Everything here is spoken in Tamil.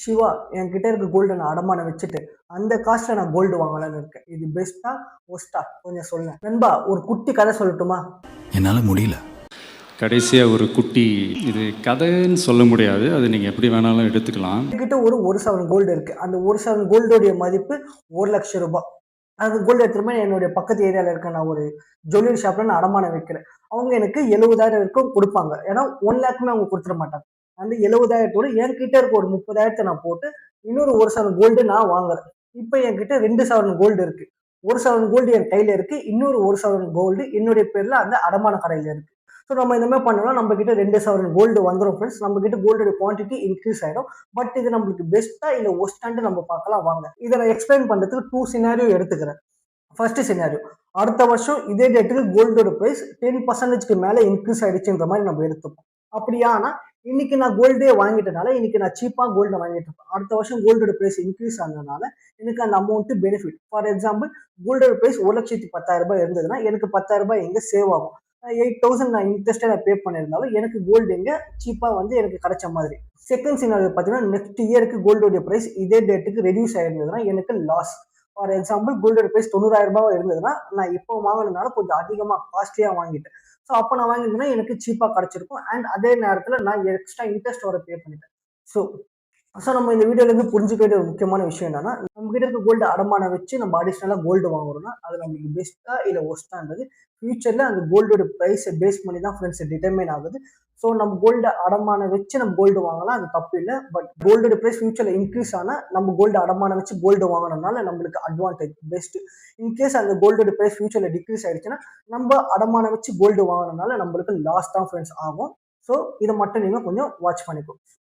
சிவா என்கிட்ட இருக்க கோல்ட நான் அடமானம் வச்சுட்டு, அந்த காசுல நான் கோல்டு வாங்கலாம்னு இருக்கேன். இது பெஸ்ட்டா? ஒர்ஸ்ட்டா? கொஞ்சம் சொல்லேன். நண்பா ஒரு குட்டி கதை சொல்லட்டுமா? என்னால முடியல. கடைசியா ஒரு குட்டி இது கதைன்னு சொல்ல முடியாது. அது நீங்க எப்படி வேணாலும் எடுத்துக்கலாம். என்கிட்ட ஒரு 1 சவரன் கோல்டு இருக்கு. அந்த 1 சவரன் கோல்டோடைய மதிப்பு ரூ. 1,00,000. அந்த கோல்டு எடுத்துட்டு போய் என்னுடைய பக்கத்து ஏரியால இருக்க நான் ஒரு ஜுவல்லரி ஷாப்ல நான் அடமானம் வைக்கிறேன். அவங்க எனக்கு 70,000 வரைக்கும் குடுப்பாங்க. ஏன்னா 1,00,000மே அவங்க குடுத்துற மாட்டாங்க. அந்த 70,000தோட என்கிட்ட இருக்க ஒரு 30,000த்த நான் போட்டு இன்னொரு 1 சவரன் கோல்டு நான் வாங்குறேன். இப்ப என்கிட்ட 2 சவரன் கோல்டு இருக்கு. 1 சவரன் கோல்டு என் கையில இருக்கு. இன்னொரு 1 சவரன் கோல்டு என்னுடைய பேர்ல அந்த அடமான கடையில இருக்கு. ஸோ நம்ம இந்த மாதிரி பண்ணோம்னா நம்ம கிட்ட 2 சவரன் கோல்டு வந்துரும் ஃப்ரெண்ட்ஸ். நம்ம கிட்ட கோல்டோட குவான்டிட்டி இன்க்ரீஸ் ஆயிடும். பட் இது நம்மளுக்கு பெஸ்ட்டா இல்ல ஒர்ஸ்ட்டான்ட்டு நம்ம பார்க்கலாம் வாங்க. இத நான் எக்ஸ்பிளைன் பண்றதுக்கு 2 சினாரியோ எடுத்துக்கிறேன். ஃபர்ஸ்ட் சினாரியோ, அடுத்த வருஷம் இதே டேட்டுக்கு கோல்டோட பிரைஸ் 10%க்கு மேல இன்க்ரீஸ் ஆயிடுச்சுன்ற மாதிரி நம்ம எடுத்துப்போம். அப்படியானா இன்னைக்கு நான் கோல்டே வாங்கிட்டனால இன்னைக்கு நான் சீப்பா கோல்ட வாங்கிட்டு இருப்பேன். அடுத்த வருஷம் கோல்டோட பிரைஸ் இன்க்ரீஸ் ஆனதுனால எனக்கு அந்த அமௌண்ட் பெனிஃபிட். ஃபார் எக்ஸாம்பிள் கோல்டோட பிரைஸ் 1,10,000 இருந்ததுன்னா எனக்கு 10,000 எங்க சேவ் ஆகும். 8,000 நான் இன்ட்ரெஸ்டா நான் பே பண்ணியிருந்தாலும் எனக்கு கோல்டு எங்க சீப்பா வந்து எனக்கு கிடைச்ச மாதிரி. செகண்ட் சினாரியோ பார்த்தீங்கன்னா நெக்ஸ்ட் இயருக்கு கோல்டோட பிரைஸ் இதே டேட்டுக்கு ரெடியூஸ் ஆயிருந்ததுன்னா எனக்கு லாஸ். ஃபார் எக்ஸாம்பிள் கோல்டோட பிரைஸ் 90,000 இருந்ததுன்னா நான் இப்போ வாங்கினதுனால கொஞ்சம் அதிகமா காஸ்ட்லியா வாங்கிட்டேன். ஸோ அப்போ நான் வாங்கியிருந்தேன்னா எனக்கு சீப்பா கிடைச்சிருக்கும். அண்ட் அதே நேரத்தில் நான் எக்ஸ்ட்ரா இன்ட்ரெஸ்ட் வர பே பண்ணிட்டேன். ஸோ ஸோ நம்ம இந்த வீடியோல இருந்து புரிஞ்சுக்க வேண்டிய ஒரு முக்கியமான விஷயம் என்னன்னா, நம்ம கிட்ட இருக்க கோல்டு அடமானம் வச்சு நம்ம அடிஷனலா கோல்டு வாங்குறோம்னா அது நம்மளுக்கு பெஸ்ட்டா இல்ல ஒர்ஸ்ட்டான்றது ஃபியூச்சர்ல அந்த கோல்டோட பிரைஸை பேஸ் பண்ணி தான் ஃப்ரெண்ட்ஸ் டிட்டர்மைன் ஆகுது. ஸோ நம்ம கோல்டு அடமானம் வச்சு நம்ம கோல்டு வாங்கலாம், அது தப்பு இல்லை. பட் கோல்டோட பிரைஸ் ஃபியூச்சர்ல இன்க்ரீஸ் ஆனா நம்ம கோல்டு அடமானம் வச்சு கோல்டு வாங்கினதுனால நம்மளுக்கு அட்வான்டேஜ் பெஸ்ட். இன்கேஸ் அந்த கோல்டோட பிரைஸ் ஃபியூச்சர்ல டிக்ரீஸ் ஆயிடுச்சுன்னா நம்ம அடமானம் வச்சு கோல்டு வாங்கினதுனால நம்மளுக்கு லாஸ் தான் ஃப்ரெண்ட்ஸ் ஆகும். ஸோ இதை மட்டும் நீங்க கொஞ்சம் வாட்ச் பண்ணிக்கோ.